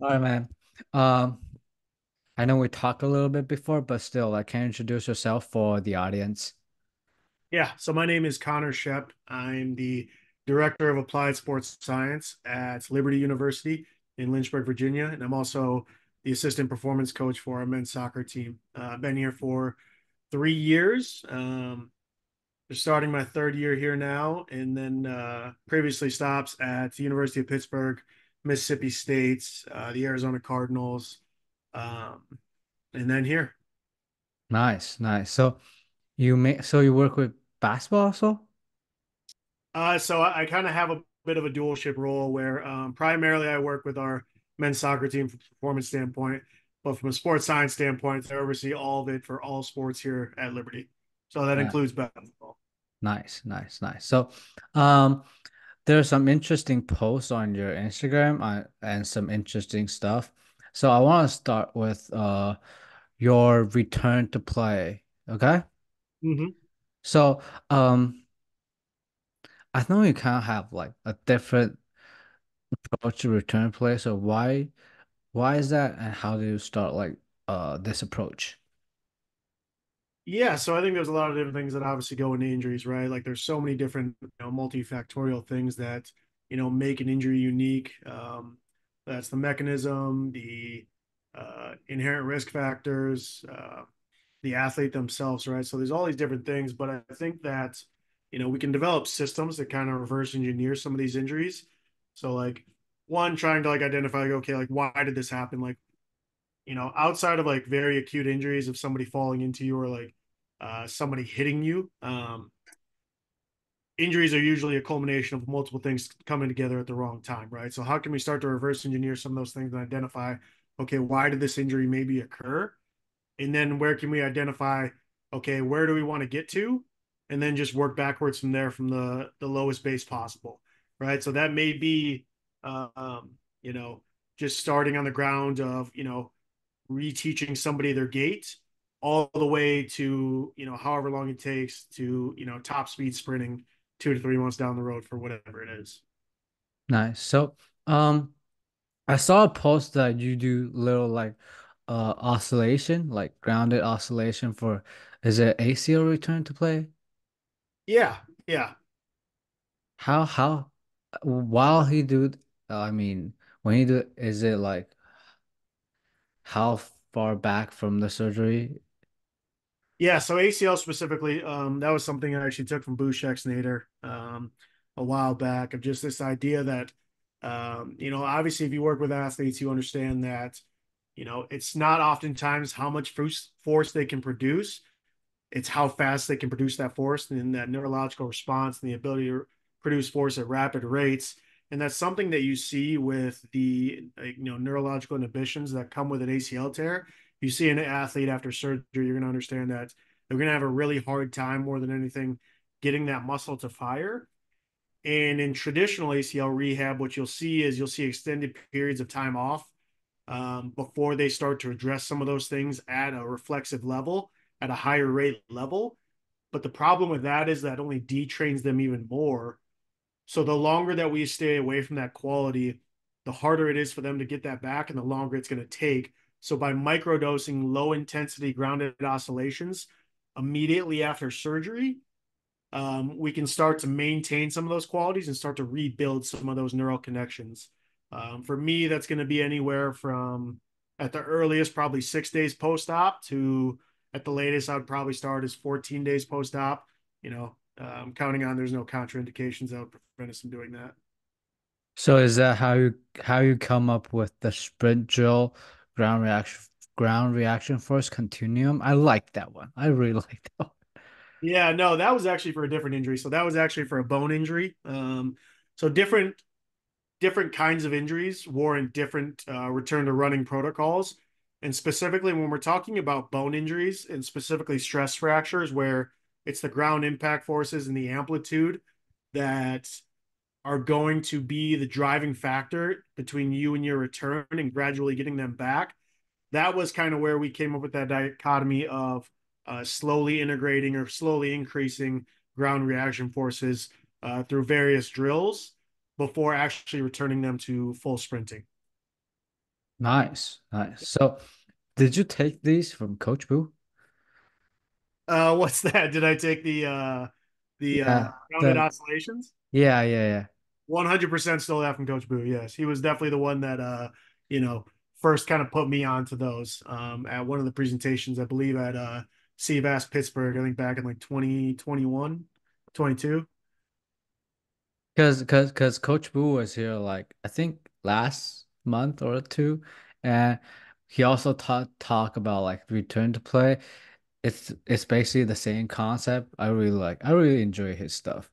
All right, man. Um, I know we talked a little bit before, but still, can you introduce yourself for the audience? Yeah, so my name is Connor Schoepp. I'm the Director of Applied Sports Science at Liberty University in Lynchburg, Virginia, and I'm also the Assistant Performance Coach for our men's soccer team. I've been here for 3 years. Just starting my third year here now, and then previously stops at the University of Pittsburgh, Mississippi State, the Arizona Cardinals, um, and then here. Nice, nice. So you work with basketball also? So I kind of have a bit of a dualship role where primarily I work with our men's soccer team from a performance standpoint, but from a sports science standpoint, I oversee all of it for all sports here at Liberty. So that Nice, includes basketball. nice, nice, nice. Um, there's some interesting posts on your Instagram and some interesting stuff. So I want to start with your return to play. Okay. Hmm. So I know you kind of have like a different approach to return play. So why is that, and how do you start like this approach? Yeah, so I think there's a lot of different things that obviously go into injuries, right? Like there's so many different, multifactorial things that, make an injury unique. That's the mechanism, the inherent risk factors, the athlete themselves, right? So there's all these different things, but I think that, we can develop systems that kind of reverse engineer some of these injuries. So like one, trying to like identify, like, okay, like why did this happen? Like, outside of like very acute injuries of somebody falling into you or like somebody hitting you, injuries are usually a culmination of multiple things coming together at the wrong time, right? So how can we start to reverse engineer some of those things and identify, okay, why did this injury maybe occur? And then where can we identify, okay, where do we want to get to? And then just work backwards from there from the lowest base possible, right? So that may be, you know, just starting on the ground of, reteaching somebody their gait all the way to, however long it takes to, top speed sprinting 2 to 3 months down the road for whatever it is. Nice. Um, I saw a post that you do little like oscillation, like grounded oscillation for, is it ACL return to play? Yeah, yeah. How while he do I mean when you do, is it like how far back from the surgery? Yeah, so ACL specifically, that was something I actually took from Bouchek's Nader a while back of just this idea that, obviously if you work with athletes, you understand that, it's not oftentimes how much force they can produce, it's how fast they can produce that force and that neurological response and the ability to produce force at rapid rates. And that's something that you see with the neurological inhibitions that come with an ACL tear. You see an athlete after surgery, you're going to understand that they're going to have a really hard time more than anything getting that muscle to fire. And in traditional ACL rehab, what you'll see extended periods of time off before they start to address some of those things at a reflexive level, at a higher rate level. But the problem with that is that only detrains them even more. So the longer that we stay away from that quality, the harder it is for them to get that back and the longer it's going to take. So by microdosing low intensity grounded oscillations immediately after surgery, we can start to maintain some of those qualities and start to rebuild some of those neural connections. For me, that's going to be anywhere from at the earliest, probably 6 days post op to at the latest, I would probably start as 14 days post op. Counting on there's no contraindications that would prevent us from doing that. So is that how you come up with the sprint drill ground reaction force continuum? I like that one. I really like that one. Yeah, no, that was actually for a different injury. So that was actually for a bone injury. So different kinds of injuries warrant different return to running protocols. And specifically, when we're talking about bone injuries and specifically stress fractures, where it's the ground impact forces and the amplitude that are going to be the driving factor between you and your return and gradually getting them back. That was kind of where we came up with that dichotomy of slowly integrating or slowly increasing ground reaction forces through various drills before actually returning them to full sprinting. Nice, nice. So, did you take these from Coach Boo? What's that? Did I take the Yeah, rounded oscillations? yeah. 100% stole that from Coach Boo. Yes, he was definitely the one that you know, first kind of put me onto those at one of the presentations, I believe at CVAS Pittsburgh, I think back in like 2021, 22. Because Coach Boo was here like I think last month or two, and he also talk about like return to play. It's basically the same concept. I really enjoy his stuff.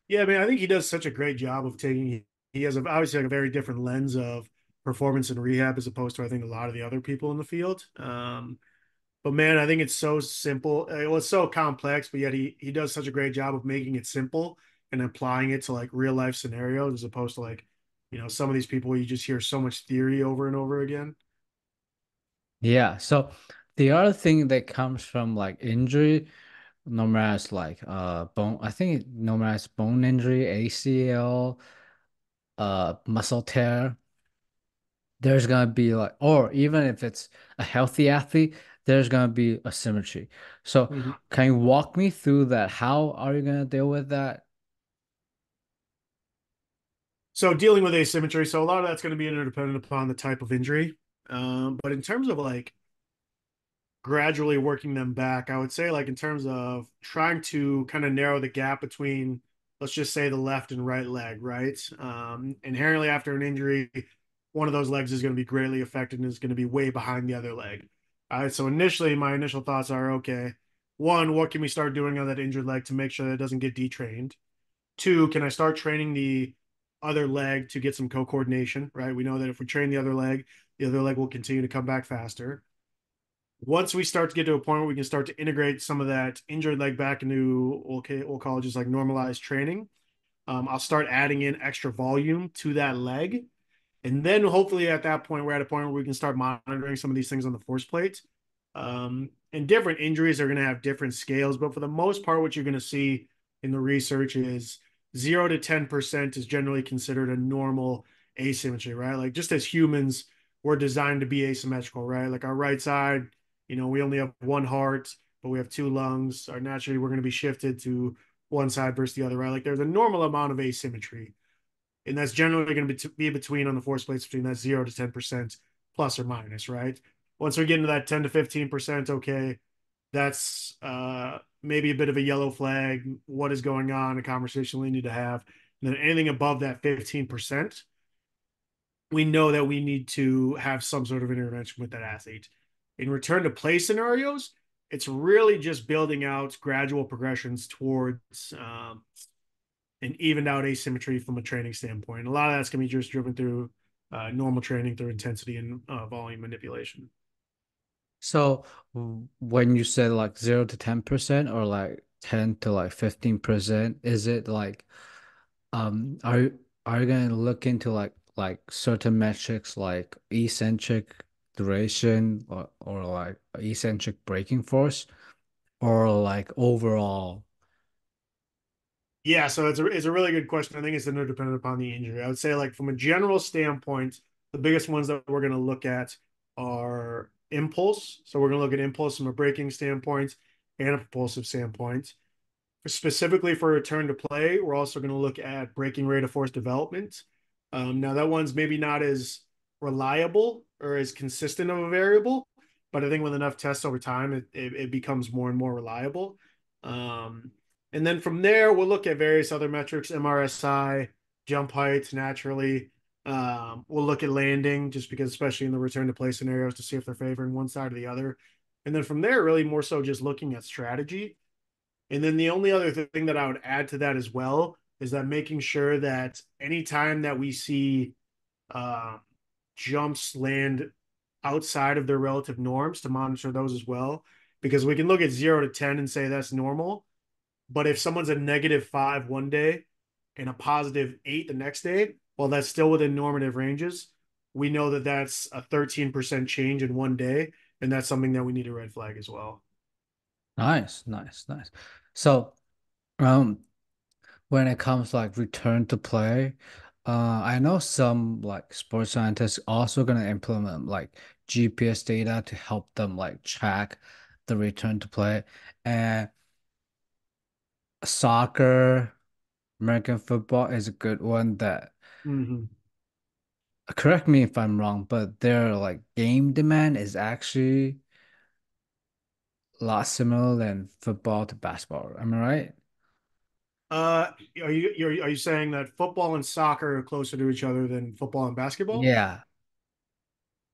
Yeah, I mean, I think he does such a great job of taking. He has obviously like a very different lens of performance and rehab as opposed to I think a lot of the other people in the field. But man, I think it's so simple. Well, it's so complex, but yet he does such a great job of making it simple and applying it to like real life scenarios as opposed to like, some of these people you just hear so much theory over and over again. Yeah. So the other thing that comes from like injury, no matter it's like bone, I think no matter it's bone injury, ACL, muscle tear, there's gonna be like, or even if it's a healthy athlete, there's gonna be asymmetry. So Mhm. can you walk me through that? How are you gonna deal with that? So dealing with asymmetry, so a lot of that's going to be interdependent upon the type of injury. But in terms of like gradually working them back, I would say like in terms of trying to kind of narrow the gap between, let's just say the left and right leg, right? Inherently after an injury, one of those legs is going to be greatly affected and is going to be way behind the other leg. All right. So initially, my initial thoughts are okay. One, what can we start doing on that injured leg to make sure that it doesn't get detrained? Two, can I start training the other leg to get some co-coordination, right? We know that if we train the other leg will continue to come back faster. Once we start to get to a point where we can start to integrate some of that injured leg back into, okay, we'll call it just like normalized training. I'll start adding in extra volume to that leg. And then hopefully at that point, we're at a point where we can start monitoring some of these things on the force plate. And different injuries are going to have different scales, but for the most part, what you're going to see in the research is 0 to 10% is generally considered a normal asymmetry, right? Like just as humans, we're designed to be asymmetrical, right? Like our right side, we only have one heart, but we have two lungs. Or naturally, we're going to be shifted to one side versus the other, right? Like there's a normal amount of asymmetry, and that's generally going to be between on the force plates between that 0 to 10% plus or minus, right? Once we get into that 10 to 15%, okay, that's maybe a bit of a yellow flag. What is going on? A conversation we need to have. And then anything above that 15%, we know that we need to have some sort of intervention with that athlete. In return to play scenarios, it's really just building out gradual progressions towards an evened out asymmetry from a training standpoint. A lot of that's going to be just driven through normal training through intensity and volume manipulation. So when you said like 0 to 10% or like 10 to like 15%, is it like are you gonna look into like certain metrics like eccentric duration or like eccentric braking force or like overall? Yeah, so it's a really good question. I think it's interdependent upon the injury. I would say, like from a general standpoint, the biggest ones that we're going to look at are impulse. So we're going to look at impulse from a braking standpoint and a propulsive standpoint. Specifically for return to play, we're also going to look at braking rate of force development. Now that one's maybe not as reliable or as consistent of a variable, but I think with enough tests over time, it becomes more and more reliable. Um, and then from there, we'll look at various other metrics, MRSI, jump heights, naturally. We'll look at landing, just because, especially in the return to play scenarios, to see if they're favoring one side or the other. And then from there, really more so just looking at strategy. And then the only other thing that I would add to that as well is that making sure that anytime that we see uh, jumps land outside of their relative norms, to monitor those as well, because we can look at 0 to 10 and say that's normal. But if someone's a -5 one day and a +8 the next day, well, that's still within normative ranges. We know that that's a 13% change in one day, and that's something that we need to red flag as well. Nice. So um when it comes like return to play, I know some like sports scientists also gonna implement like GPS data to help them like track the return to play. And soccer, American football is a good one that Hmm. correct me if I'm wrong, but their like game demand is actually a lot similar than football to basketball. Am I right? Are you saying that football and soccer are closer to each other than football and basketball? Yeah.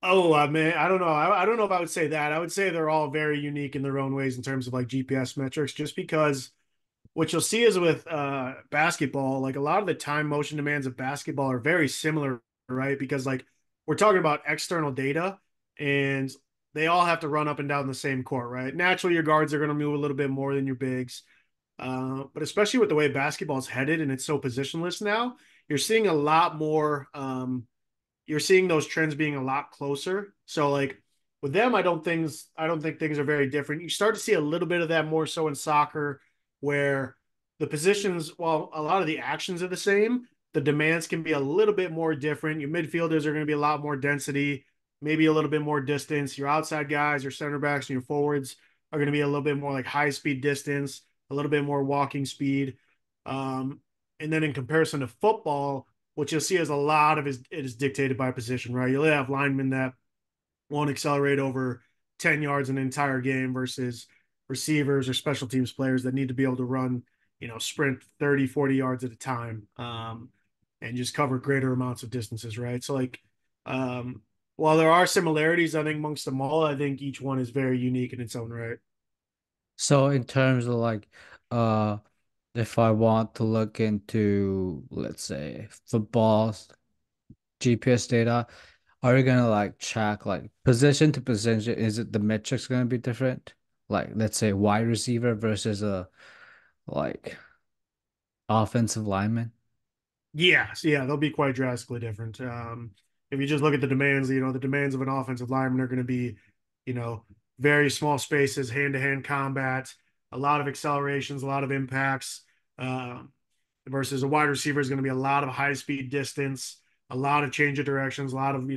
Oh, man, I don't know. I don't know if I would say that. I would say they're all very unique in their own ways in terms of like GPS metrics, just because what you'll see is with basketball, like a lot of the time motion demands of basketball are very similar, right? Because like we're talking about external data and they all have to run up and down the same court, right? Naturally, your guards are going to move a little bit more than your bigs. But especially with the way basketball is headed and it's so positionless now, you're seeing a lot more. You're seeing those trends being a lot closer. So like with them, I don't think things are very different. You start to see a little bit of that more so in soccer, where the positions, while a lot of the actions are the same, the demands can be a little bit more different. Your midfielders are going to be a lot more density, maybe a little bit more distance. Your outside guys, your center backs, and your forwards are going to be a little bit more like high speed distance, a little bit more walking speed. Um, and then in comparison to football, what you'll see is a lot of it is dictated by position, right? You'll have linemen that won't accelerate over 10 yards an entire game versus receivers or special teams players that need to be able to run, sprint 30, 40 yards at a time, and just cover greater amounts of distances, right? So, like, um, while there are similarities, I think amongst them all, I think each one is very unique in its own right. So in terms of like uh if I want to look into let's say football's GPS data, are you gonna like track like position to position? Is it the metrics gonna be different? Like let's say wide receiver versus a like offensive lineman. Yes, yeah, they'll be quite drastically different. If you just look at the demands, the demands of an offensive lineman are going to be, you know, very small spaces, hand-to-hand combat, a lot of accelerations, a lot of impacts. Versus a wide receiver is going to be a lot of high-speed distance, a lot of change of directions, a lot of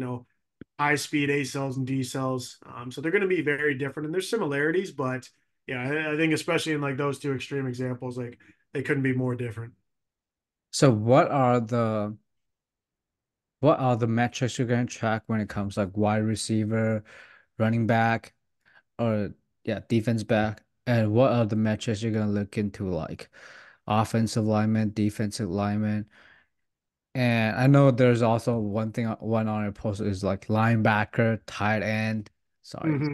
high-speed A cells and D cells. So they're going to be very different, and there's similarities, but yeah, I think especially in like those two extreme examples, like they couldn't be more different. So what are the metrics you're gonna track when it comes like wide receiver, running back, or yeah, defense back? And what are the metrics you're gonna look into like offensive lineman, defensive lineman? And I know there's also one on your post is like linebacker, tight end. Sorry.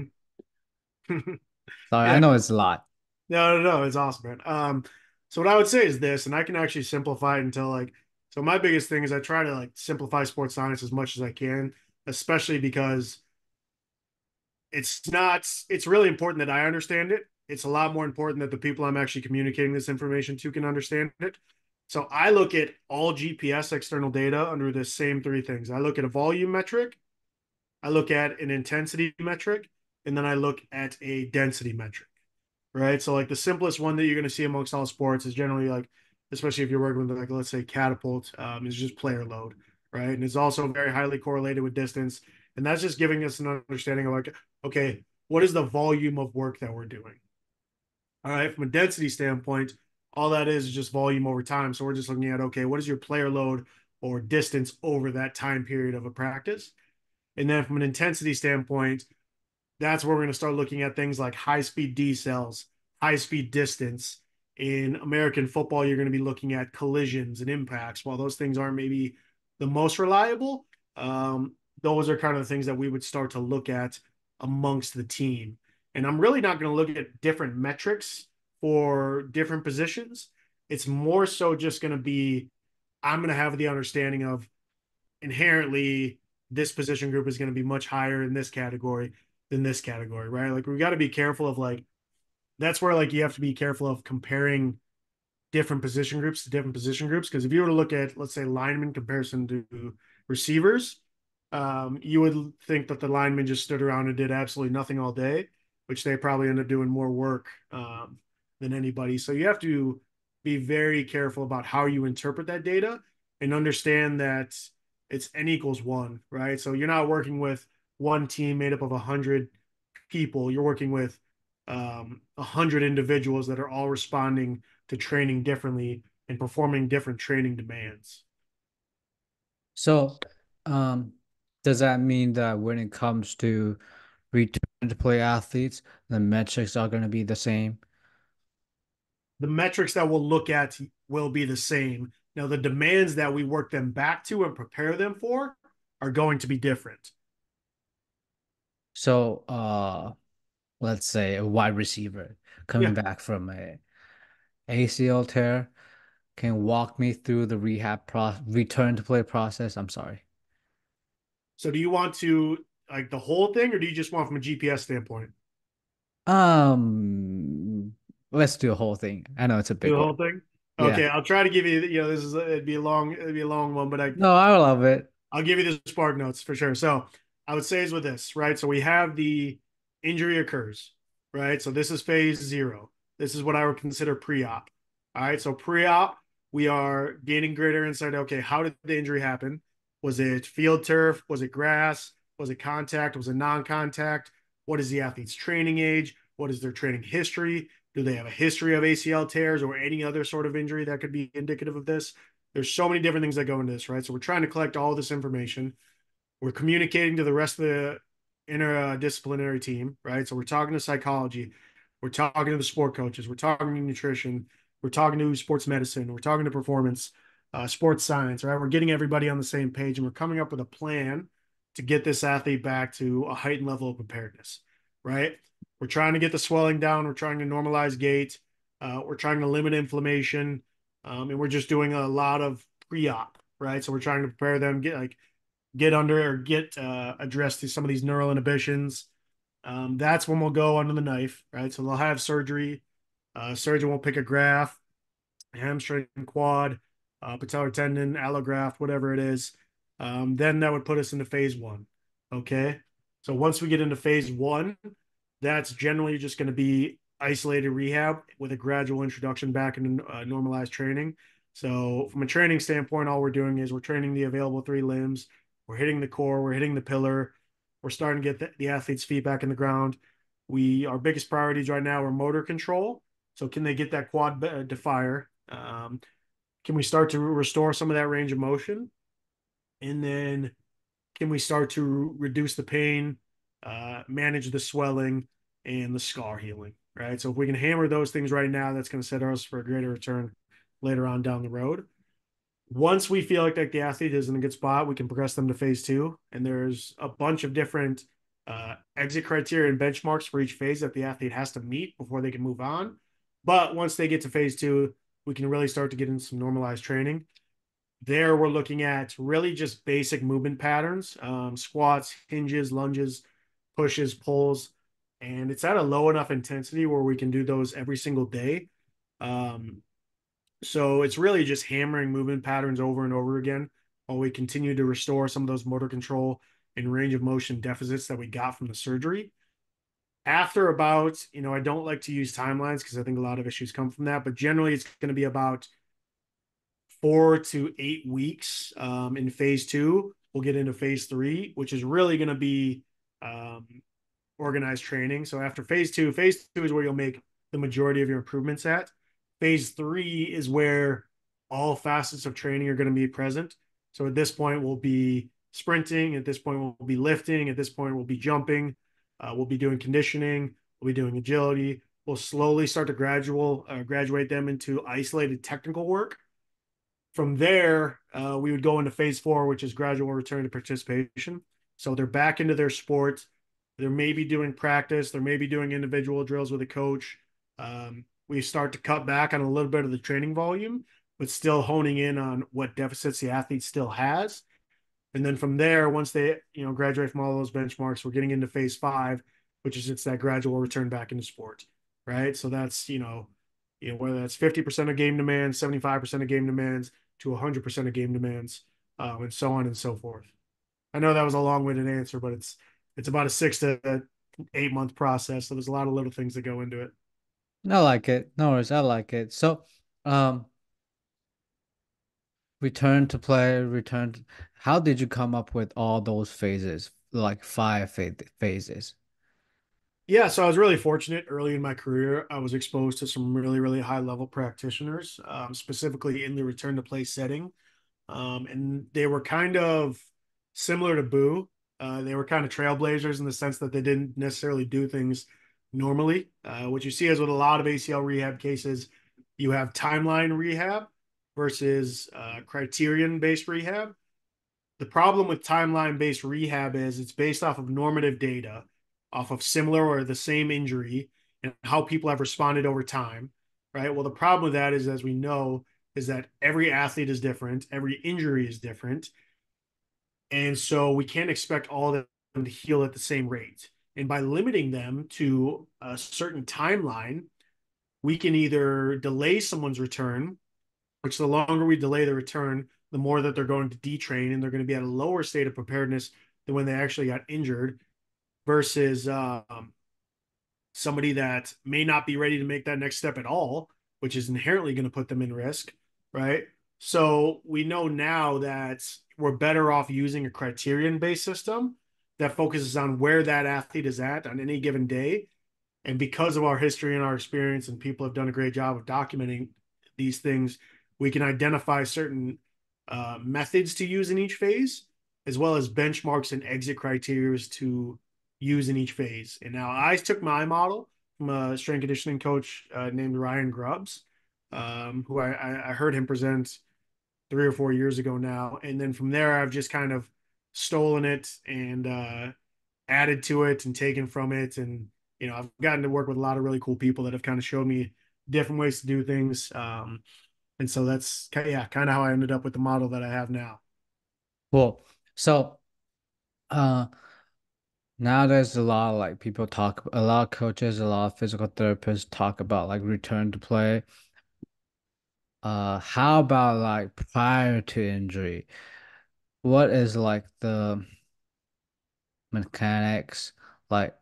Mm-hmm. Sorry, I Yeah, know it's a lot. no, no, no, it's awesome, man. So what I would say is this, and I can actually simplify it until like, so my biggest thing is I try to like simplify sports science as much as I can, especially because it's really important that I understand it. It's a lot more important that the people I'm actually communicating this information to can understand it. So I look at all GPS external data under the same three things. I look at a volume metric, I look at an intensity metric, and then I look at a density metric. Right? So like the simplest one that you're going to see amongst all sports is generally like, especially if you're working with like let's say catapult, is just player load, right? And it's also very highly correlated with distance, and that's just giving us an understanding of like, okay, what is the volume of work that we're doing? All right, from a density standpoint, all that is just volume over time. So we're just looking at okay, what is your player load or distance over that time period of a practice? And then from an intensity standpoint, that's where we're going to start looking at things like high speed D cells, high speed distance. In American football, you're going to be looking at collisions and impacts. While those things aren't maybe the most reliable, those are kind of the things that we would start to look at amongst the team. And I'm really not going to look at different metrics for different positions. It's more so just going to be, I'm going to have the understanding of inherently this position group is going to be much higher in this category than this category, right? Like we got to be careful of like that's where like you have to be careful of comparing different position groups to different position groups because if you were to look at let's say linemen comparison to receivers, you would think that the linemen just stood around and did absolutely nothing all day, which they probably end up doing more work than anybody. So you have to be very careful about how you interpret that data and understand that it's N equals one, right? So you're not working with one team made up of 100 people. You're working with 100 individuals that are all responding to training differently and performing different training demands. So, does that mean that when it comes to return to play athletes, the metrics are going to be the same? The metrics that we'll look at will be the same. Now, the demands that we work them back to and prepare them for are going to be different. So, let's say a wide receiver coming Yeah. back from a ACL tear can walk me through the return to play process. I'm sorry. So, do you want to like the whole thing, or do you just want from a GPS standpoint? Um, let's do a whole thing. I know it's a Do big the one. whole thing. Yeah. Okay, I'll try to give you. This is it'd be a long one, but No, I love it. I'll give you the spark notes for sure. So I would say is with this, right? So we have the injury occurs, right? So this is phase zero. This is what I would consider pre-op. All right. So pre-op, we are gaining greater insight. Okay, how did the injury happen? Was it field turf? Was it grass? Was it contact? Was it non-contact? What is the athlete's training age? What is their training history? Do they have a history of ACL tears or any other sort of injury that could be indicative of this? There's so many different things that go into this, right? So we're trying to collect all this information. We're communicating to the rest of the interdisciplinary team, right? So we're talking to psychology, we're talking to the sport coaches, we're talking to nutrition, we're talking to sports medicine, we're talking to performance, sports science, right? We're getting everybody on the same page, and we're coming up with a plan to get this athlete back to a heightened level of preparedness, right? We're trying to get the swelling down. We're trying to normalize gait. We're trying to limit inflammation. And we're just doing a lot of pre-op, right? So we're trying to prepare them, get under or get addressed to some of these neural inhibitions. That's when we'll go under the knife, right? So they'll have surgery. Surgeon will pick a graft, hamstring, quad, patellar tendon, allograft, whatever it is. Then that would put us into phase one. Okay. So once we get into phase one, that's generally just going to be isolated rehab with a gradual introduction back into normalized training. So from a training standpoint, all we're doing is we're training the available three limbs. We're hitting the core. We're hitting the pillar. We're starting to get the athlete's feet back in the ground. Our biggest priorities right now are motor control. So can they get that quad to fire? Can we start to restore some of that range of motion? And then can we start to reduce the pain, manage the swelling, and the scar healing, right? So if we can hammer those things right now, that's going to set us for a greater return later on down the road. Once we feel like the athlete is in a good spot, we can progress them to phase two. And there's a bunch of different exit criteria and benchmarks for each phase that the athlete has to meet before they can move on. But once they get to phase two, we can really start to get into some normalized training. There, we're looking at really just basic movement patterns, squats, hinges, lunges, pushes, pulls. And it's at a low enough intensity where we can do those every single day. Um, so it's really just hammering movement patterns over and over again while we continue to restore some of those motor control and range of motion deficits that we got from the surgery. After about, I don't like to use timelines because I think a lot of issues come from that, but generally it's going to be about 4 to 8 weeks in phase two. We'll get into phase three, which is really going to be um, organized training. So after phase two is where you'll make the majority of your improvements at. Phase three is where all facets of training are going to be present. So at this point, we'll be sprinting. At this point, we'll be lifting. At this point, we'll be jumping. We'll be doing conditioning. We'll be doing agility. We'll slowly start to graduate them into isolated technical work. From there, we would go into phase four, which is gradual return to participation. So they're back into their sport. They're maybe doing practice. They're maybe doing individual drills with a coach. We start to cut back on a little bit of the training volume, but still honing in on what deficits the athlete still has. And then from there, once they graduate from all those benchmarks, we're getting into phase five, which is it's that gradual return back into sport, right? So that's whether that's 50% of game demands, 75% of game demands, to 100% of game demands, and so on and so forth. I know that was a long-winded answer, but it's about a 6 to 8 month process. So there's a lot of little things that go into it. I like it. No worries. I like it. So, um, return to play, how did you come up with all those phases, like phases? Yeah, so I was really fortunate early in my career. I was exposed to some really, really high level practitioners, specifically in the return to play setting. And they were kind of similar to Boo. They were kind of trailblazers in the sense that they didn't necessarily do things normally. What you see is with a lot of ACL rehab cases, you have timeline rehab versus criterion based rehab. The problem with timeline based rehab is it's based off of normative data, off of similar or the same injury, and how people have responded over time. Right. Well, the problem with that is, as we know, is that every athlete is different, every injury is different. And so we can't expect all of them to heal at the same rate. And by limiting them to a certain timeline, we can either delay someone's return, which the longer we delay the return, the more that they're going to detrain and they're going to be at a lower state of preparedness than when they actually got injured, versus somebody that may not be ready to make that next step at all, which is inherently going to put them in risk, right? So we know now that we're better off using a criterion based system that focuses on where that athlete is at on any given day. And because of our history and our experience, and people have done a great job of documenting these things, we can identify certain methods to use in each phase, as well as benchmarks and exit criteria to use in each phase. And now I took my model from a strength conditioning coach named Ryan Grubbs, who I heard him present 3 or 4 years ago now. And then from there, I've just kind of stolen it and added to it and taken from it. And, I've gotten to work with a lot of really cool people that have kind of showed me different ways to do things. And so that's, yeah, kind of how I ended up with the model that I have now. Well, so uh now there's a lot of like people talk, a lot of coaches, a lot of physical therapists talk about like return to play. How about like prior to injury? What is like the mechanics, like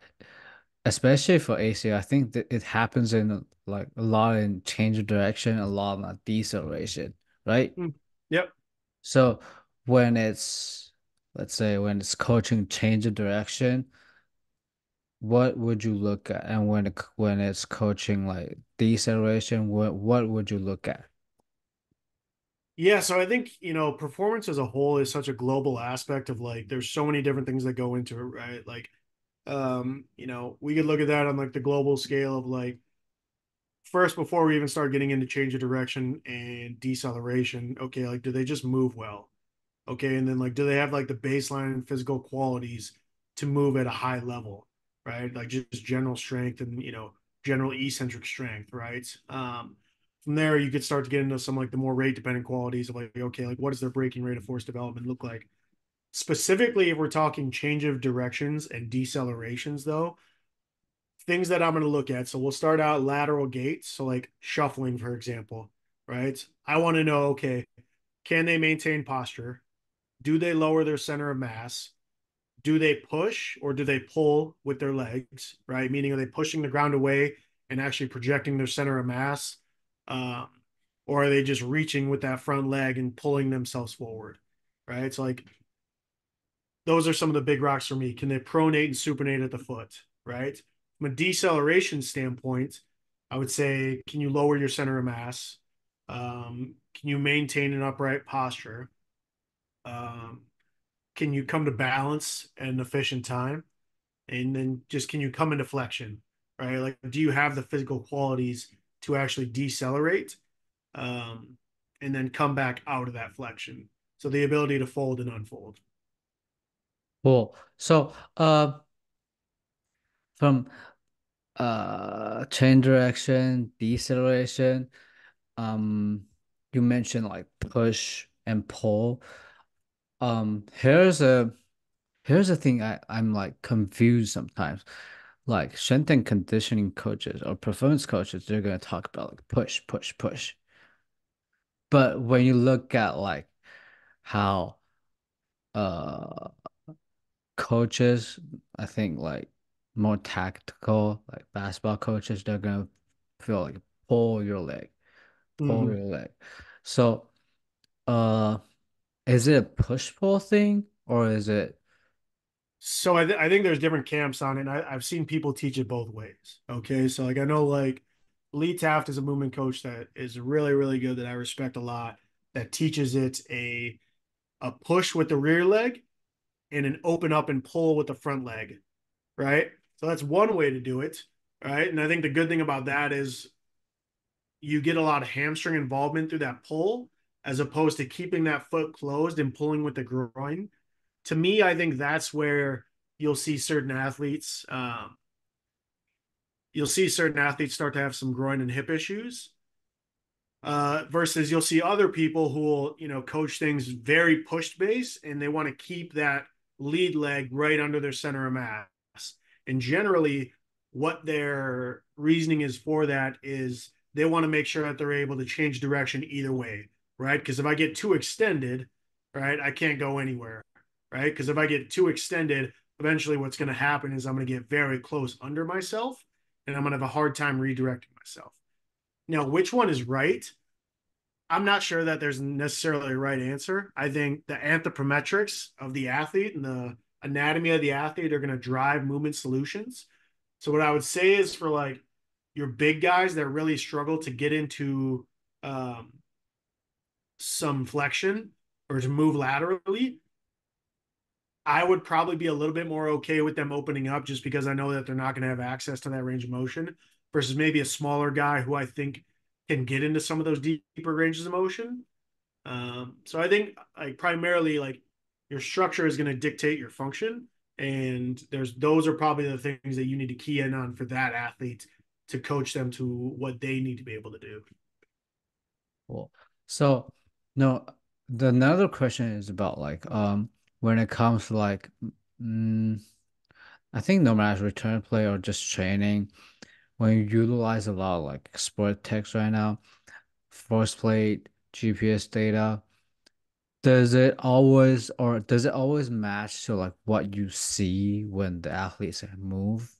especially for ACL? I think that it happens in like a lot in change of direction, a lot of deceleration, right? Mm. Yep. So when it's, let's say when it's coaching change of direction, what would you look at? And when it's coaching like deceleration, what would you look at? Yeah, so I think, performance as a whole is such a global aspect of like there's so many different things that go into it, right? Like we could look at that on like the global scale of like first before we even start getting into change of direction and deceleration, okay, like do they just move well? Okay, and then like do they have like the baseline physical qualities to move at a high level, right? Like just general strength and general eccentric strength, right? From there you could start to get into some like the more rate dependent qualities of like, okay, like what does their breaking rate of force development look like? Specifically, if we're talking change of directions and decelerations, though, things that I'm going to look at. So we'll start out lateral gates. So like shuffling, for example, right? I want to know, okay, can they maintain posture? Do they lower their center of mass? Do they push or do they pull with their legs, right? Meaning, are they pushing the ground away and actually projecting their center of mass? Um, or are they just reaching with that front leg and pulling themselves forward, right? So, like, those are some of the big rocks for me. Can they pronate and supinate at the foot, right? From a deceleration standpoint, I would say, can you lower your center of mass? Can you maintain an upright posture? Um, can you come to balance at an efficient time? And then just can you come into flexion, right? Like, do you have the physical qualities to actually decelerate um, and then come back out of that flexion? So the ability to fold and unfold. Cool. So, from change direction, deceleration, um, you mentioned like push and pull. Here's a thing I'm like confused sometimes. Like strength and conditioning coaches or performance coaches, they're gonna talk about like push, push, push. But when you look at like how uh coaches, I think like more tactical, like basketball coaches, they're gonna feel like pull your leg, pull Mm-hmm. your leg. So uh is it a push-pull thing or is it So I think there's different camps on it. And I've seen people teach it both ways. Okay, so like I know like Lee Taft is a movement coach that is really really good that I respect a lot. That teaches it a push with the rear leg and an open up and pull with the front leg, right? So that's one way to do it, right? And I think the good thing about that is you get a lot of hamstring involvement through that pull as opposed to keeping that foot closed and pulling with the groin. To me, I think that's where you'll see certain athletes. You'll see certain athletes start to have some groin and hip issues. Versus you'll see other people who will, coach things very push based and they want to keep that lead leg right under their center of mass. And generally, what their reasoning is for that is they want to make sure that they're able to change direction either way, right? Because if I get too extended, right, I can't go anywhere, right? Because if I get too extended, eventually what's going to happen is I'm going to get very close under myself and I'm going to have a hard time redirecting myself. Now, which one is right? I'm not sure that there's necessarily a right answer. I think the anthropometrics of the athlete and the anatomy of the athlete are going to drive movement solutions. So what I would say is for like your big guys that really struggle to get into um, some flexion or to move laterally, I would probably be a little bit more okay with them opening up just because I know that they're not going to have access to that range of motion versus maybe a smaller guy who I think can get into some of those deeper ranges of motion. So I think like primarily like your structure is going to dictate your function, and those are probably the things that you need to key in on for that athlete to coach them to what they need to be able to do. cool? So no, the another question is about like when it comes to like mm, I think no matter return play or just training, when you utilize a lot of like sport techs right now, force plate, GPS data, does it always match to like what you see when the athletes move?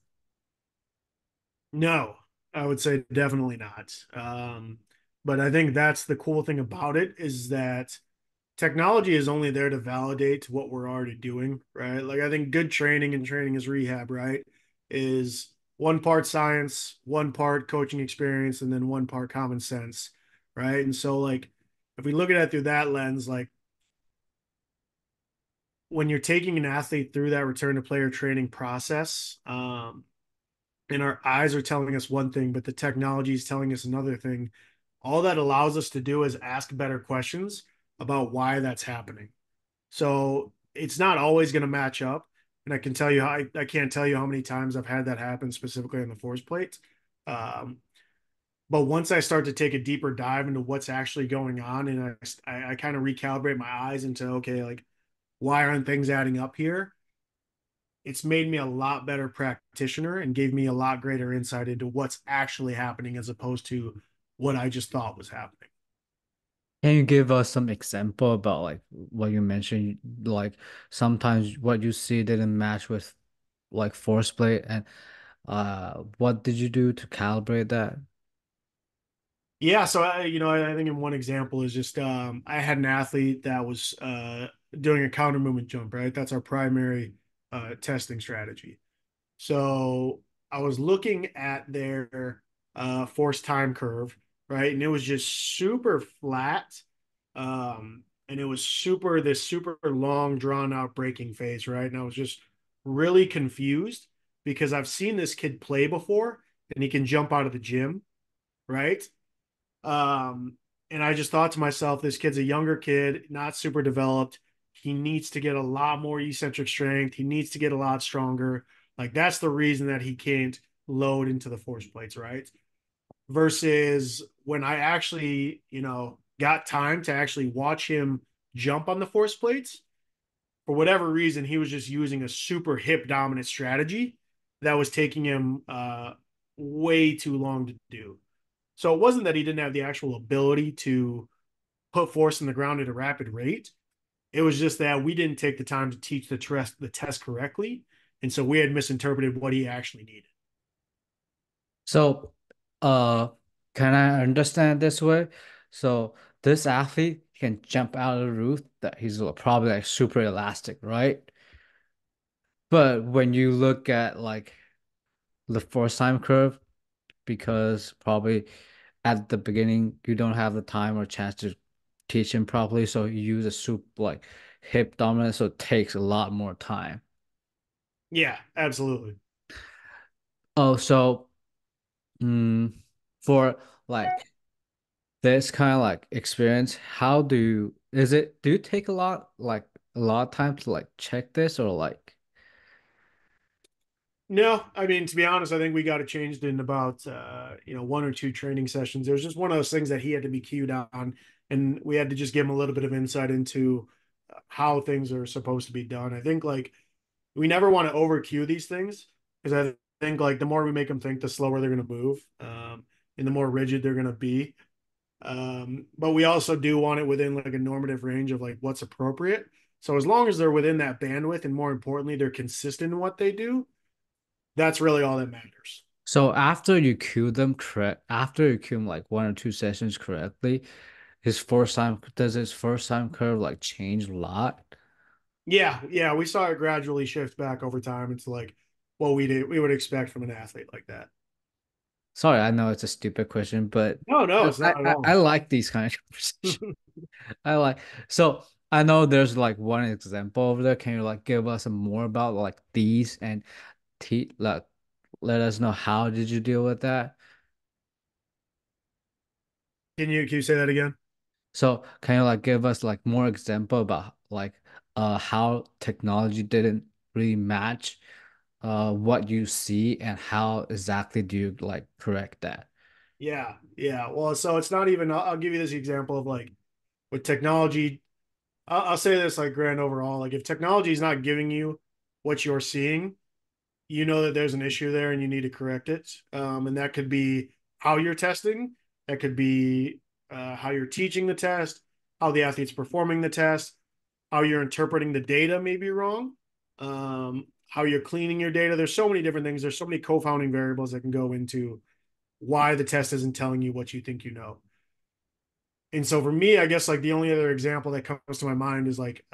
No, I would say definitely not. But I think that's the cool thing about it is that technology is only there to validate what we're already doing, right? Like I think good training and training is rehab, right? Is one part science, one part coaching experience, and then one part common sense, right? And so like if we look at it through that lens, like when you're taking an athlete through that return to player training process, and our eyes are telling us one thing, but the technology is telling us another thing, all that allows us to do is ask better questions about why that's happening. So it's not always going to match up. And I can tell you, I can't tell you how many times I've had that happen specifically on the force plate. Um, but once I start to take a deeper dive into what's actually going on, and I kind of recalibrate my eyes into, okay, like, why aren't things adding up here? It's made me a lot better practitioner and gave me a lot greater insight into what's actually happening as opposed to what I just thought was happening. Can you give us some example about like what you mentioned, like sometimes what you see didn't match with like force plate and what did you do to calibrate that? Yeah, so I think in one example is just I had an athlete that was doing a counter movement jump, right? That's our primary testing strategy. So I was looking at their force time curve, right? And it was just super flat. And it was this super long, drawn out breaking phase, right? And I was just really confused because I've seen this kid play before and he can jump out of the gym, right? Um, and I just thought to myself, this kid's a younger kid, not super developed. He needs to get a lot more eccentric strength. He needs to get a lot stronger. Like that's the reason that he can't load into the force plates, right? Versus when I actually, got time to actually watch him jump on the force plates, for whatever reason, he was just using a super hip dominant strategy that was taking him way too long to do. So it wasn't that he didn't have the actual ability to put force in the ground at a rapid rate. It was just that we didn't take the time to teach the test correctly. And so we had misinterpreted what he actually needed. So, uh, can I understand this way? So this athlete, he can jump out of the roof, that he's probably like super elastic, right? But when you look at like the force time curve, because probably at the beginning you don't have the time or chance to teach him properly, so you use a like hip dominant, so it takes a lot more time. Yeah, absolutely. Oh, so mm, for like this kind of like experience, how do you is it do you take a lot of time to like check this or like No, I mean, to be honest, I think we got it changed in about one or two training sessions. It was just one of those things that he had to be cued on, and we had to just give him a little bit of insight into how things are supposed to be done. I think like we never want to over cue these things because I think like the more we make them think, the slower they're going to move, and the more rigid they're going to be. But we also do want it within like a normative range of like what's appropriate. So as long as they're within that bandwidth, and more importantly, they're consistent in what they do, that's really all that matters. so after you cue them like one or two sessions correctly, his first time curve like change a lot? Yeah, yeah, we saw it gradually shift back over time into like what we would expect from an athlete like that. Sorry, I know it's a stupid question, but No, no, it's not at I all. like these kind of conversations. I like so I know there's like one example over there. Can you like give us some more about like these and te like let us know how did you deal with that? Can you say that again? So can you like give us like more example about like how technology didn't really match what you see and how exactly do you like correct that? Yeah, yeah. Well, so it's not even. I'll give you this example of like with technology. I'll say this like grand overall. Like if technology is not giving you what you're seeing, you know that there's an issue there and you need to correct it. And that could be how you're testing. That could be how you're teaching the test, how the athlete's performing the test, how you're interpreting the data may be wrong, how you're cleaning your data. There's so many different things. There's so many co-founding variables that can go into why the test isn't telling you what you think you know. And so for me, I guess like the only other example that comes to my mind is like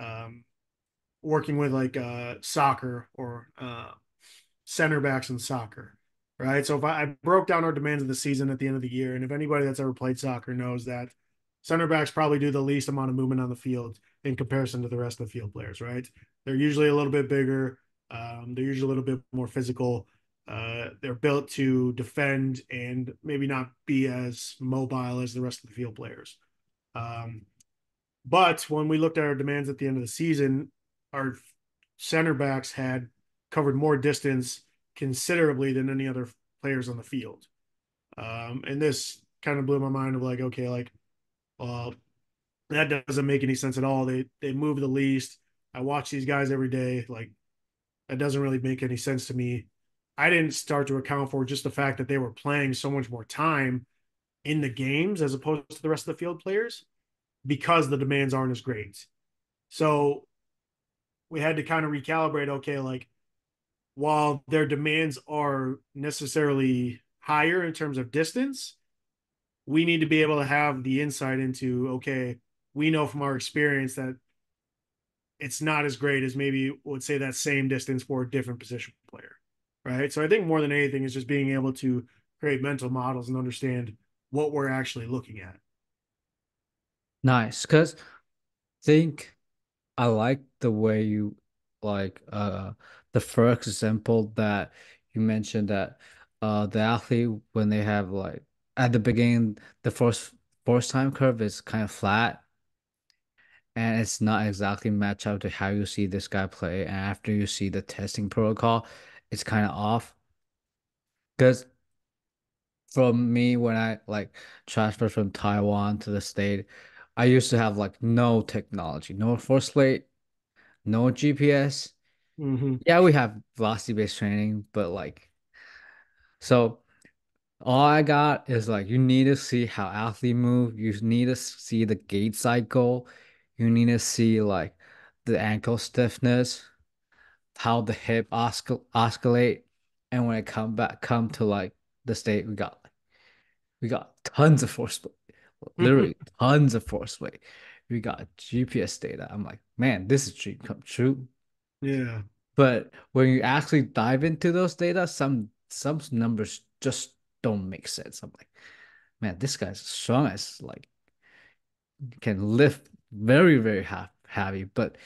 working with like soccer or center backs in soccer, right? So if I broke down our demands of the season at the end of the year, and if anybody that's ever played soccer knows that center backs probably do the least amount of movement on the field in comparison to the rest of the field players, right? They're usually a little bit bigger. They're usually a little bit more physical. They're built to defend and maybe not be as mobile as the rest of the field players. Um, but when we looked at our demands at the end of the season, our center backs had covered more distance considerably than any other players on the field. And this kind of blew my mind of like, okay, like, well, that doesn't make any sense at all. They move the least. I watch these guys every day. Like that doesn't really make any sense to me. I didn't start to account for just the fact that they were playing so much more time in the games as opposed to the rest of the field players because the demands aren't as great. So we had to kind of recalibrate. Okay, like while their demands are necessarily higher in terms of distance, we need to be able to have the insight into, okay, we know from our experience that it's not as great as maybe would say that same distance for a different position player. Right. So I think more than anything is just being able to create mental models and understand what we're actually looking at. Nice, because think I like the way you like the first example that you mentioned that the athlete when they have like at the beginning the first time curve is kind of flat and it's not exactly match up to how you see this guy play, and after you see the testing protocol it's kind of off because from me when I like transferred from Taiwan to the state, I used to have like no technology, no force plate, no GPS. Mm-hmm. Yeah, we have velocity-based training, but like, so all I got is like, you need to see how athlete move. You need to see the gait cycle. You need to see like the ankle stiffness, how the hip oscillate. And when it come to like the state, we got tons of force play, literally tons of force play. we got GPS data. I'm like, man, this is dream come true. Yeah. But when you actually dive into those data, some numbers just don't make sense. I'm like, man, this guy's strong as like can lift very, very heavy, but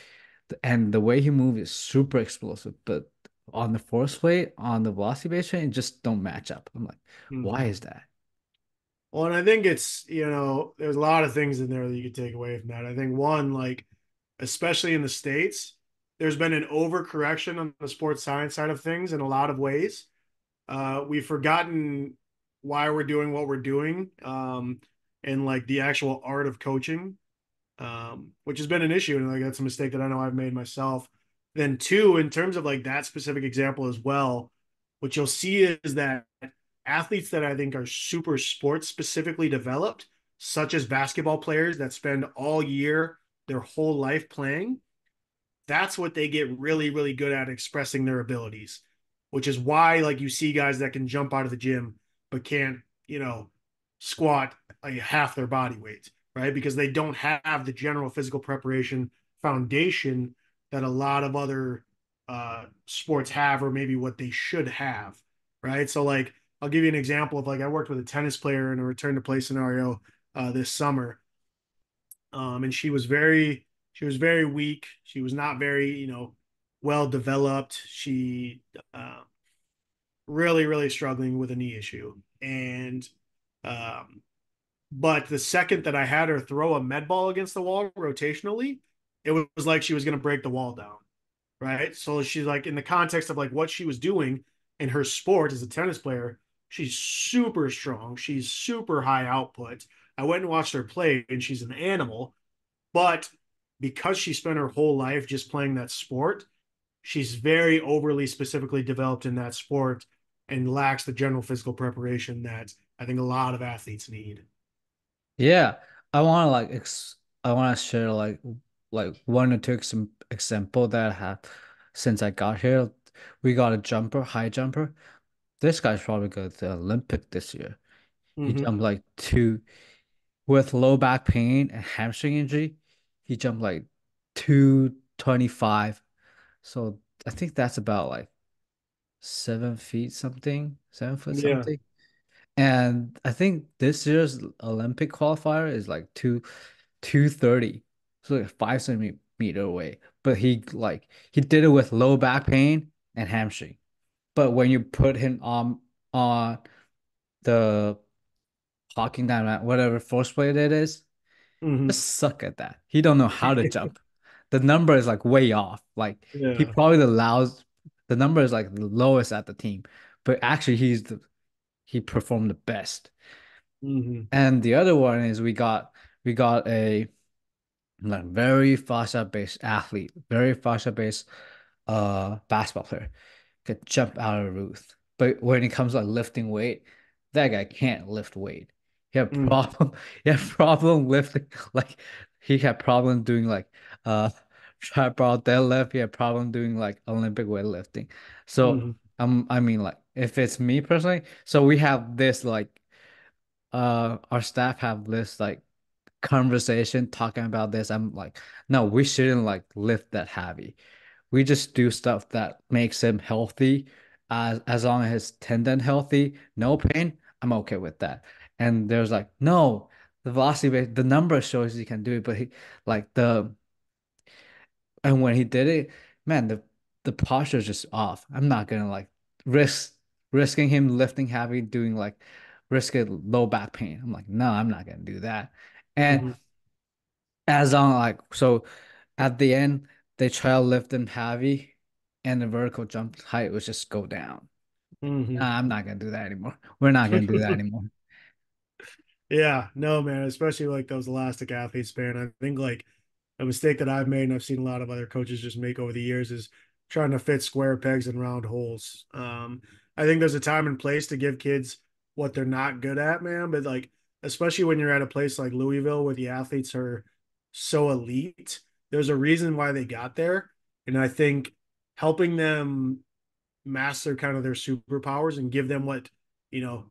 and the way he moves is super explosive. But on the force plate, on the velocity base train, it just don't match up. I'm like, why Mhm. is that? Well, and I think it's, there's a lot of things in there that you could take away from that. I think one, like, especially in the States, there's been an overcorrection on the sports science side of things in a lot of ways. We've forgotten why we're doing what we're doing, and like the actual art of coaching, which has been an issue. And like that's a mistake that I know I've made myself. Then two, in terms of like that specific example as well, what you'll see is that athletes that I think are super sports specifically developed, such as basketball players that spend all year, their whole life playing, that's what they get really, really good at expressing their abilities, which is why like you see guys that can jump out of the gym but can't, squat like half their body weight, right? Because they don't have the general physical preparation foundation that a lot of other sports have, or maybe what they should have, right? So like I'll give you an example of like I worked with a tennis player in a return to play scenario this summer, and she was very weak. She was not very well developed. She really really struggling with a knee issue, and um, but the second that I had her throw a med ball against the wall rotationally, it was like she was going to break the wall down, right? So she's like in the context of like what she was doing in her sport as a tennis player, she's super strong. She's super high output. I went and watched her play, and she's an animal. But because she spent her whole life just playing that sport, she's very overly specifically developed in that sport and lacks the general physical preparation that I think a lot of athletes need. Yeah, I want to like I want to share like one or two example that I have since I got here. We got a jumper, high jumper. This guy's probably going to the Olympic this year. He Mm-hmm. jumped like two with low back pain and hamstring injury. He jumped like 225. So I think that's about like 7 feet something, 7 foot Yeah. something. And I think this year's Olympic qualifier is like 230. So like 5 centimeter away. But he did it with low back pain and hamstring. But when you put him on the hawking down mat, whatever force plate it is, Mm-hmm. just suck at that. He don't know how to jump. The number is like way off. Like he Yeah. probably the number is like the lowest at the team. But actually he performed the best. Mm-hmm. And the other one is we got a like very fascia based athlete, very fascia based basketball player could jump out of the roof. But when it comes to like lifting weight, that guy can't lift weight. He had Mm-hmm. problem he had problem lifting like he had problem doing like uh tripod deadlift, he had problem doing like Olympic weightlifting. So Mm-hmm. I mean like if it's me personally, so we have this like our staff have this like conversation talking about this. I'm like, no, we shouldn't like lift that heavy. We just do stuff that makes him healthy. As long as his tendon healthy, no pain, I'm okay with that. And there's like, no, the velocity base, the number shows he can do it, but he like the and when he did it, man, the posture is just off. I'm not gonna like risk risking him lifting heavy, doing like risking low back pain. I'm like, no, I'm not gonna do that. And Mm-hmm. as on like so at the end they try to lift him heavy and the vertical jump height would just go down. Nah, I'm not gonna do that anymore. We're not gonna do that Mm-hmm. anymore. Yeah, no, man, especially like those elastic athletes, man. I think like a mistake that I've made, and I've seen a lot of other coaches just make over the years, is trying to fit square pegs in round holes. I think there's a time and place to give kids what they're not good at, man. But like, especially when you're at a place like Louisville where the athletes are so elite, there's a reason why they got there. And I think helping them master kind of their superpowers and give them what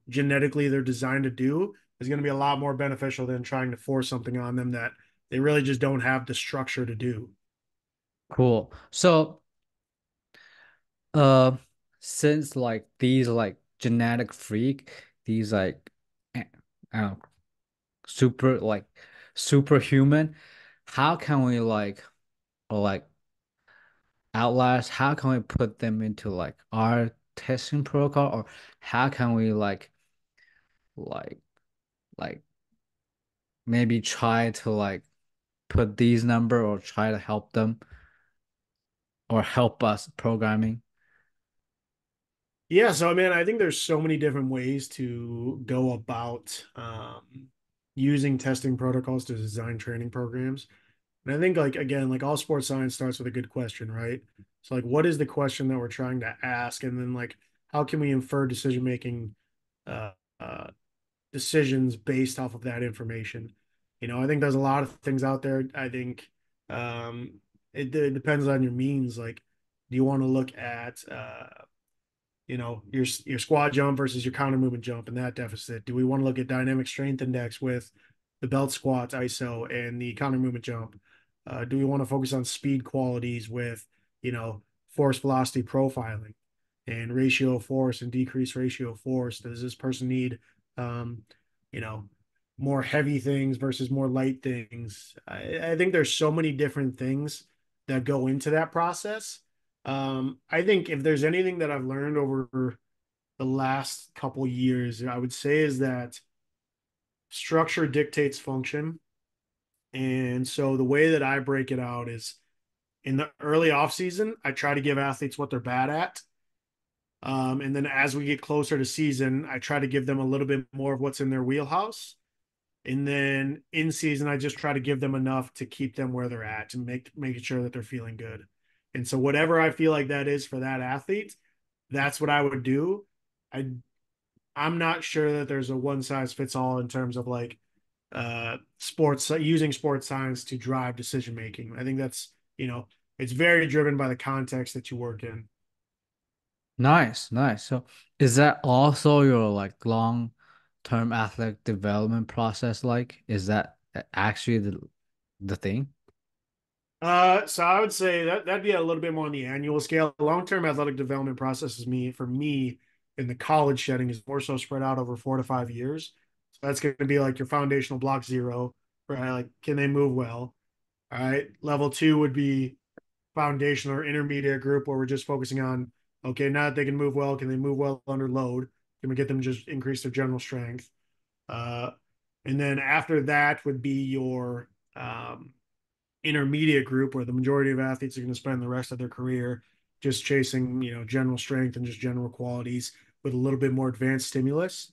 genetically they're designed to do is going to be a lot more beneficial than trying to force something on them that they really just don't have the structure to do. Cool. So, uh, since like these like genetic freak, these like, eh, I don't know, super like superhuman, how can we like or like outliers, how can we put them into like our testing protocol, or how can we like like maybe try to like put these number or try to help them or help us programming? Yeah, so I mean, I think there's so many different ways to go about using testing protocols to design training programs. And I think, like, again, like all sports science starts with a good question, right? So, like, what is the question that we're trying to ask? And then, like, how can we infer decision making uh, uh, decisions based off of that information? I think there's a lot of things out there. I think um, it depends on your means. Like, do you want to look at your squat jump versus your counter movement jump and that deficit? Do we want to look at dynamic strength index with the belt squats ISO and the counter movement jump? Do we want to focus on speed qualities with force velocity profiling and ratio of force and decrease ratio of force? Does this person need um, you know more heavy things versus more light things? I think there's so many different things that go into that process. I think if there's anything that I've learned over the last couple years, I would say is that structure dictates function. And so the way that I break it out is in the early off season, I try to give athletes what they're bad at. And then as we get closer to season, I try to give them a little bit more of what's in their wheelhouse. And then in season, I just try to give them enough to keep them where they're at and making sure that they're feeling good. And so whatever I feel like that is for that athlete, that's what I would do. I I'm not sure that there's a one size fits all in terms of like sports using sports science to drive decision making. I think that's it's very driven by the context that you work in. Nice, nice. So is that also your like long-term athletic development process like? Is that actually the thing? So I would say that that'd be a little bit more on the annual scale. Long-term athletic development process is for me in the college setting is more so spread out over 4 to 5 years. So that's going to be like your foundational block zero, right? Like, can they move well? All right. Level two would be foundational or intermediate group where we're just focusing on, okay, now that they can move well, can they move well under load? Can we get them to just increase their general strength? Uh, and then after that would be your intermediate group where the majority of athletes are going to spend the rest of their career just chasing, general strength and just general qualities with a little bit more advanced stimulus.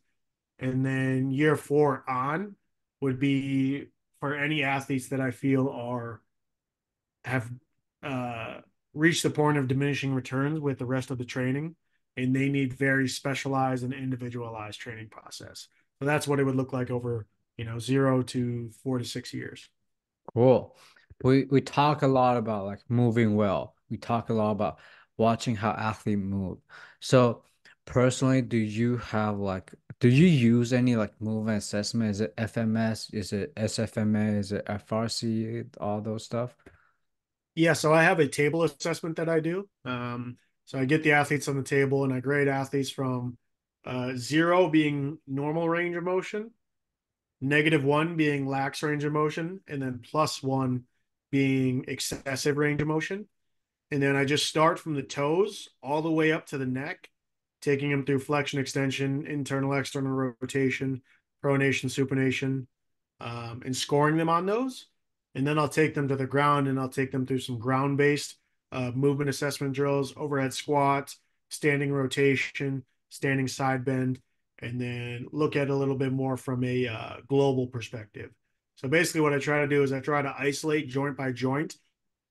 And then year four on would be for any athletes that I feel have uh, reached the point of diminishing returns with the rest of the training, and they need very specialized and individualized training process. So that's what it would look like over 0 to 4 to 6 years. Cool. We talk a lot about like moving well. We talk a lot about watching how athlete move. So personally, do you use any like movement assessment? Is it FMS? Is it SFMA? Is it FRC? All those stuff? Yeah, so I have a table assessment that I do. So I get the athletes on the table and I grade athletes from zero being normal range of motion, -1 being lax range of motion, and then +1 being excessive range of motion. And then I just start from the toes all the way up to the neck, taking them through flexion, extension, internal, external rotation, pronation, supination, and scoring them on those. And then I'll take them to the ground and I'll take them through some ground based movement assessment drills, overhead squat, standing rotation, standing side bend, and then look at it a little bit more from a global perspective. So basically, what I try to do is I try to isolate joint by joint,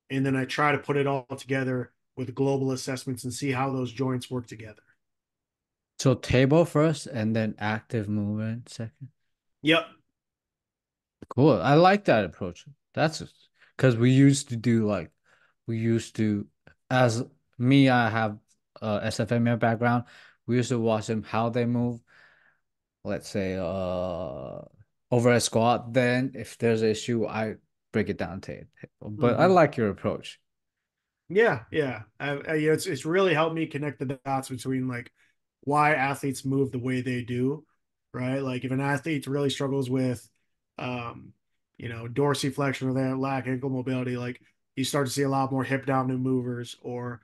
and then I try to put it all together with global assessments and see how those joints work together. So table first and then active movement second. Yep. Cool. I like that approach. That's because we used to do like we used to as me, I have SFMA background. We used to watch them how they move. Let's say over a squat. Then if there's an issue, I break it down to it. But I Mhm. like your approach. Yeah, yeah. It's really helped me connect the dots between like why athletes move the way they do, right? Like if an athlete really struggles with, um, dorsiflexion or they lack ankle mobility, like you start to see a lot more hip dominant movers, or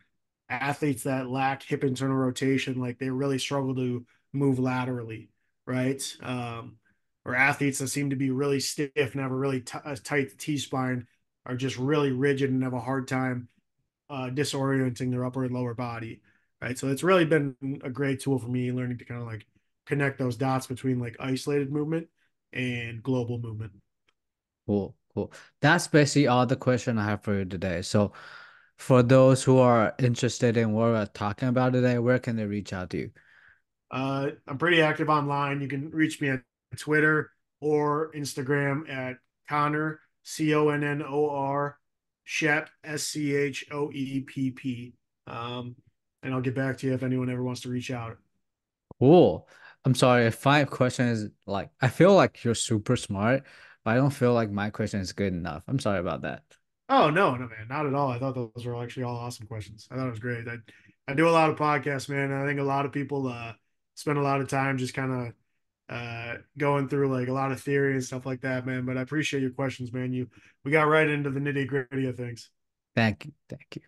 athletes that lack hip internal rotation, like they really struggle to move laterally, right? Or athletes that seem to be really stiff and have a really tight T spine are just really rigid and have a hard time disorienting their upper and lower body, right? So it's really been a great tool for me learning to kind of like connect those dots between like isolated movement and global movement. Cool, cool. That's basically all the question I have for you today. So for those who are interested in what we're talking about today, where can they reach out to you? I'm pretty active online. You can reach me at Twitter or Instagram at Connor Connor Schoepp Schoepp. And I'll get back to you if anyone ever wants to reach out. Cool. I'm sorry if my question is like, I feel like you're super smart, but I don't feel like my question is good enough. I'm sorry about that. Oh no, no, man, not at all. I thought those were actually all awesome questions. I thought it was great. I do a lot of podcasts, man. And I think a lot of people spend a lot of time just kind of going through like a lot of theory and stuff like that, man. But I appreciate your questions, man. We got right into the nitty gritty of things. Thank you. Thank you.